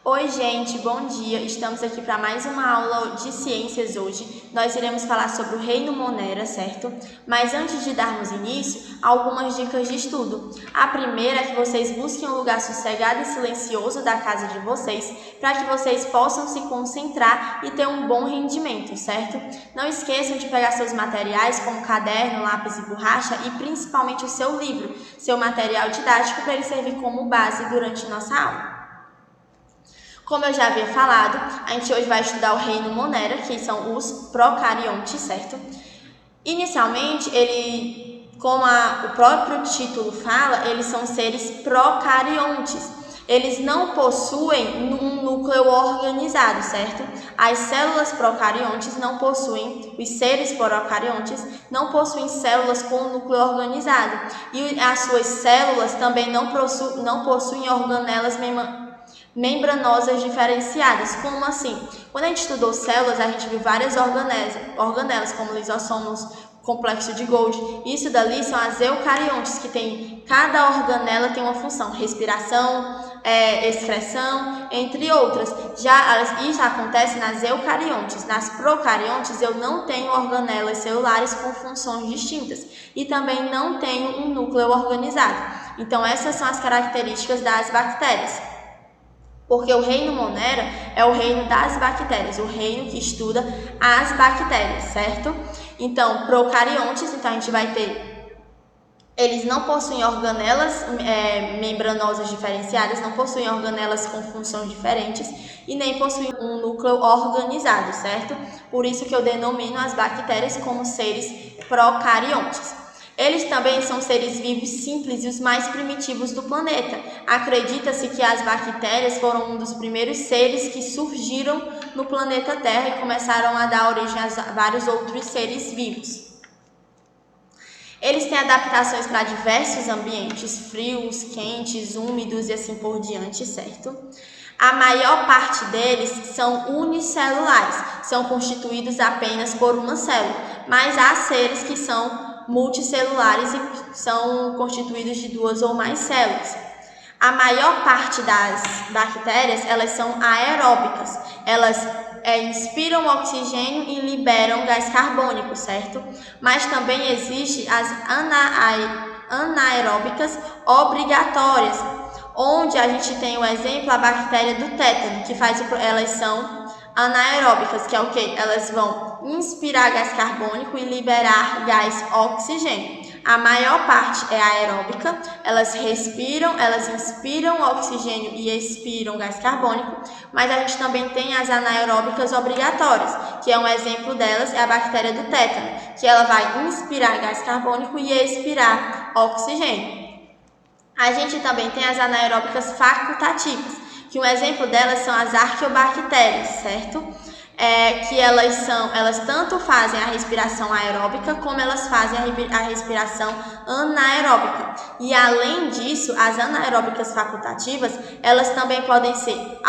Oi, gente, bom dia. Estamos aqui para mais uma aula de ciências hoje. Nós iremos falar sobre o reino Monera, certo? Mas antes de darmos início, algumas dicas de estudo. A primeira é que vocês busquem um lugar sossegado e silencioso da casa de vocês, para que vocês possam se concentrar e ter um bom rendimento, certo? Não esqueçam de pegar seus materiais como caderno, lápis e borracha e principalmente o seu livro, seu material didático, para ele servir como base durante nossa aula. Como eu já havia falado, a gente hoje vai estudar o reino Monera, que são os procariontes, certo? Inicialmente, como o próprio título fala, eles são seres procariontes. Eles não possuem um núcleo organizado, certo? As células procariontes não possuem, os seres procariontes não possuem células com núcleo organizado. E as suas células também não possuem organelas membranosas diferenciadas. Como assim? Quando a gente estudou células, a gente viu várias organelas como lisossomos, complexo de Golgi. Isso dali são as eucariontes, que tem, cada organela tem uma função, respiração, excreção, entre outras. Isso acontece nas eucariontes. Nas procariontes eu não tenho organelas celulares com funções distintas e também não tenho um núcleo organizado. Então essas são as características das bactérias. Porque o reino Monera é o reino das bactérias, o reino que estuda as bactérias, certo? Então, procariontes, então a gente vai ter, eles não possuem organelas membranosas diferenciadas, não possuem organelas com funções diferentes e nem possuem um núcleo organizado, certo? Por isso que eu denomino as bactérias como seres procariontes. Eles também são seres vivos simples e os mais primitivos do planeta. Acredita-se que as bactérias foram um dos primeiros seres que surgiram no planeta Terra e começaram a dar origem a vários outros seres vivos. Eles têm adaptações para diversos ambientes, frios, quentes, úmidos e assim por diante, certo? A maior parte deles são unicelulares, são constituídos apenas por uma célula, mas há seres que são multicelulares e são constituídos de duas ou mais células. A maior parte das bactérias, elas são aeróbicas. Elas inspiram oxigênio e liberam gás carbônico, certo? Mas também existem as anaeróbicas obrigatórias, onde a gente tem o exemplo, a bactéria do tétano, que elas são anaeróbicas, que é o que? Elas vão inspirar gás carbônico e liberar gás oxigênio. A maior parte é aeróbica, elas inspiram oxigênio e expiram gás carbônico, mas a gente também tem as anaeróbicas obrigatórias, que é um exemplo delas, é a bactéria do tétano, que ela vai inspirar gás carbônico e expirar oxigênio. A gente também tem as anaeróbicas facultativas, que um exemplo delas são as arqueobactérias, certo? Que elas tanto fazem a respiração aeróbica como elas fazem a respiração anaeróbica. E além disso, as anaeróbicas facultativas, elas também podem ser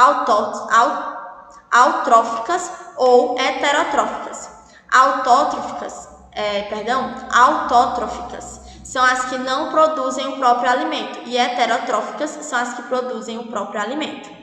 autróficas ou heterotróficas. Autótrofas são as que não produzem o próprio alimento e heterotróficas são as que produzem o próprio alimento.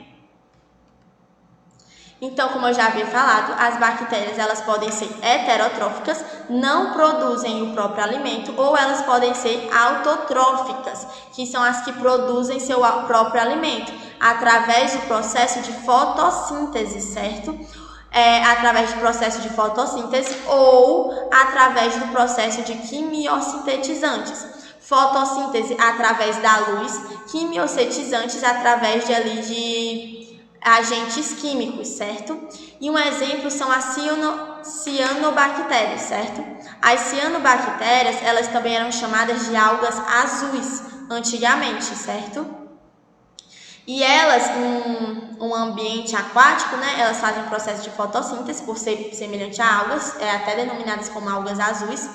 Então, como eu já havia falado, as bactérias elas podem ser heterotróficas, não produzem o próprio alimento, ou elas podem ser autotróficas, que são as que produzem seu próprio alimento, através do processo de fotossíntese, certo? Através do processo de fotossíntese ou através do processo de quimiosintetizantes. Fotossíntese através da luz, quimiosintetizantes através de agentes químicos, certo? E um exemplo são as cianobactérias, certo? As cianobactérias, elas também eram chamadas de algas azuis antigamente, certo? E elas, em um ambiente aquático, né, elas fazem o processo de fotossíntese por ser semelhante a algas, até denominadas como algas azuis.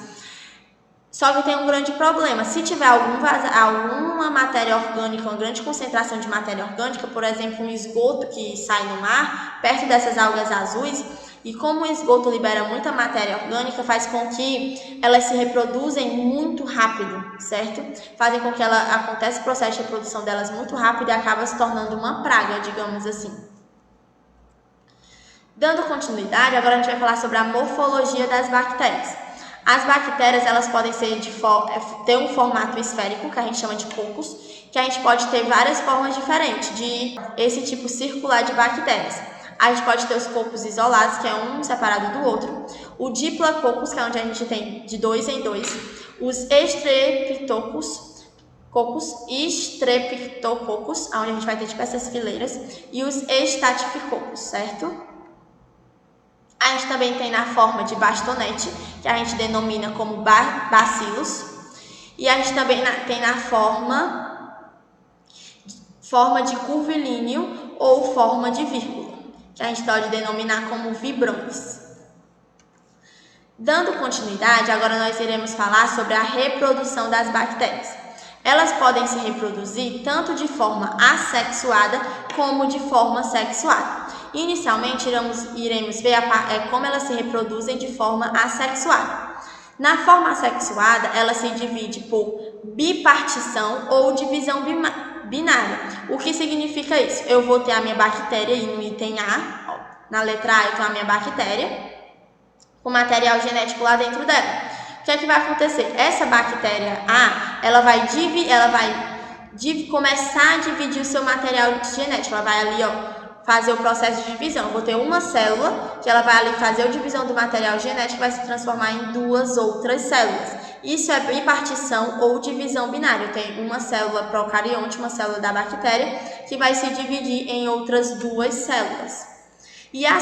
Só que tem um grande problema, se tiver alguma matéria orgânica, uma grande concentração de matéria orgânica, por exemplo, um esgoto que sai no mar, perto dessas algas azuis, e como o esgoto libera muita matéria orgânica, faz com que elas se reproduzem muito rápido, certo? Fazem com que aconteça o processo de reprodução delas muito rápido e acaba se tornando uma praga, digamos assim. Dando continuidade, agora a gente vai falar sobre a morfologia das bactérias. As bactérias, elas podem ser ter um formato esférico, que a gente chama de cocos, que a gente pode ter várias formas diferentes de esse tipo circular de bactérias. A gente pode ter os cocos isolados, que é um separado do outro, o diplococos, que é onde a gente tem de 2 em 2, os estreptococos, onde a gente vai ter tipo essas fileiras, e os estratifococos, certo? A gente também tem na forma de bastonete, que a gente denomina como bacilos. E a gente também tem na forma de curvilíneo ou forma de vírgula, que a gente pode denominar como vibrões. Dando continuidade, agora nós iremos falar sobre a reprodução das bactérias. Elas podem se reproduzir tanto de forma assexuada como de forma sexuada. Inicialmente, iremos ver como elas se reproduzem de forma assexuada. Na forma assexuada, ela se divide por bipartição ou divisão binária. O que significa isso? Eu vou ter a minha bactéria aí no item A, ó, na letra A eu tenho a minha bactéria, com material genético lá dentro dela. O que é que vai acontecer? Essa bactéria A, ela vai começar a dividir o seu material genético. Ela vai ali, ó, fazer o processo de divisão. Eu vou ter uma célula que ela vai ali fazer a divisão do material genético e vai se transformar em duas outras células. Isso é bipartição ou divisão binária. Eu tenho uma célula procarionte, uma célula da bactéria, que vai se dividir em outras duas células. E a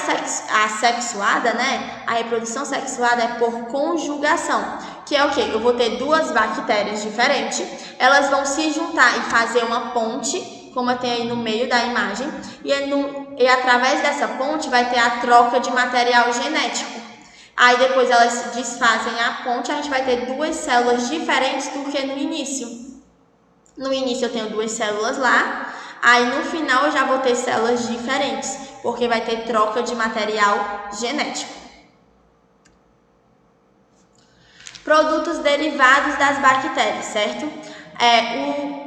sexuada, né? A reprodução sexuada é por conjugação, que é o quê? Eu vou ter duas bactérias diferentes, elas vão se juntar e fazer uma ponte, como tem aí no meio da imagem, e através dessa ponte vai ter a troca de material genético. Aí depois elas desfazem a ponte, a gente vai ter duas células diferentes do que no início. No início eu tenho duas células lá, aí no final eu já vou ter células diferentes, porque vai ter troca de material genético. Produtos derivados das bactérias, certo?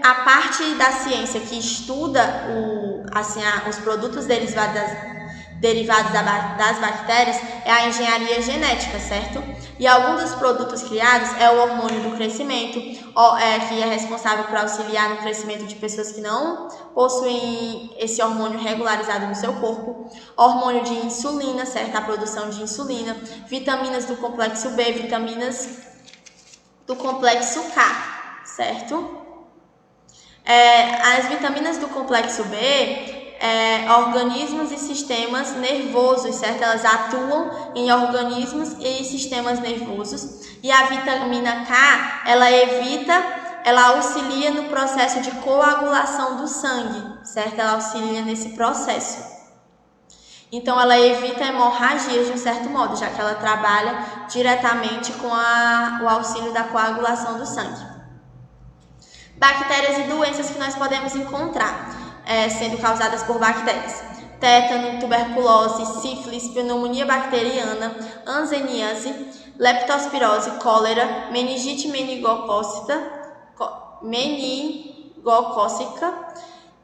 A parte da ciência que estuda os produtos derivados das bactérias é a engenharia genética, certo? E alguns dos produtos criados é o hormônio do crescimento, que é responsável por auxiliar no crescimento de pessoas que não possuem esse hormônio regularizado no seu corpo, hormônio de insulina, certo? A produção de insulina, vitaminas do complexo B, vitaminas do complexo K, certo? As vitaminas do complexo B, organismos e sistemas nervosos, certo? Elas atuam em organismos e sistemas nervosos. E a vitamina K, ela auxilia no processo de coagulação do sangue, certo? Ela auxilia nesse processo. Então, ela evita hemorragias de um certo modo, já que ela trabalha diretamente com o auxílio da coagulação do sangue. Bactérias e doenças que nós podemos encontrar sendo causadas por bactérias: tétano, tuberculose, sífilis, pneumonia bacteriana, hanseníase, leptospirose, cólera, meningite meningocócica,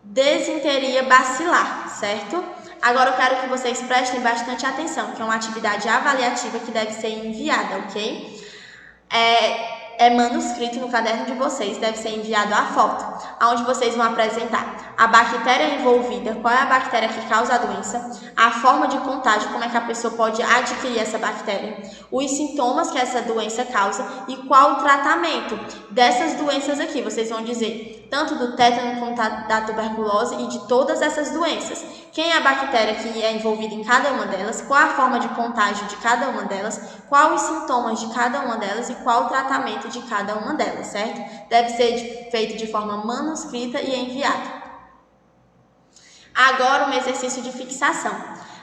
desinteria bacilar, certo? Agora eu quero que vocês prestem bastante atenção, que é uma atividade avaliativa que deve ser enviada, ok? É manuscrito no caderno de vocês, deve ser enviado a foto, onde vocês vão apresentar a bactéria envolvida, qual é a bactéria que causa a doença, a forma de contágio, como é que a pessoa pode adquirir essa bactéria, os sintomas que essa doença causa e qual o tratamento dessas doenças aqui. Vocês vão dizer tanto do tétano quanto da tuberculose e de todas essas doenças. Quem é a bactéria que é envolvida em cada uma delas, qual a forma de contágio de cada uma delas, quais os sintomas de cada uma delas e qual o tratamento de cada uma delas, certo? Deve ser feito de forma manuscrita e enviado. Agora, um exercício de fixação.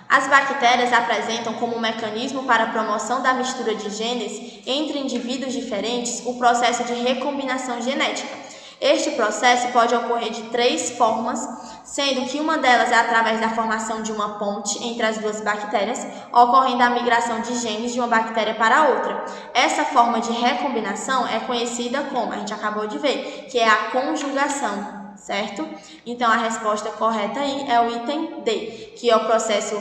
As bactérias apresentam como um mecanismo para a promoção da mistura de genes entre indivíduos diferentes o processo de recombinação genética. Este processo pode ocorrer de 3 formas, sendo que uma delas é através da formação de uma ponte entre as duas bactérias, ocorrendo a migração de genes de uma bactéria para outra. Essa forma de recombinação é conhecida como, a gente acabou de ver, que é a conjugação, certo? Então, a resposta correta aí é o item D, que é o processo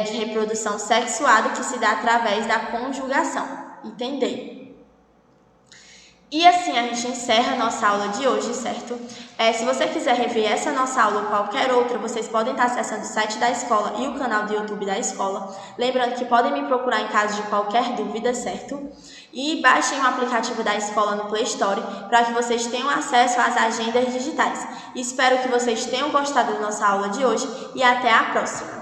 de reprodução sexuada que se dá através da conjugação. Item D. E assim a gente encerra a nossa aula de hoje, certo? Se você quiser rever essa nossa aula ou qualquer outra, vocês podem estar acessando o site da escola e o canal do YouTube da escola. Lembrando que podem me procurar em caso de qualquer dúvida, certo? E baixem o aplicativo da escola no Play Store para que vocês tenham acesso às agendas digitais. Espero que vocês tenham gostado da nossa aula de hoje e até a próxima!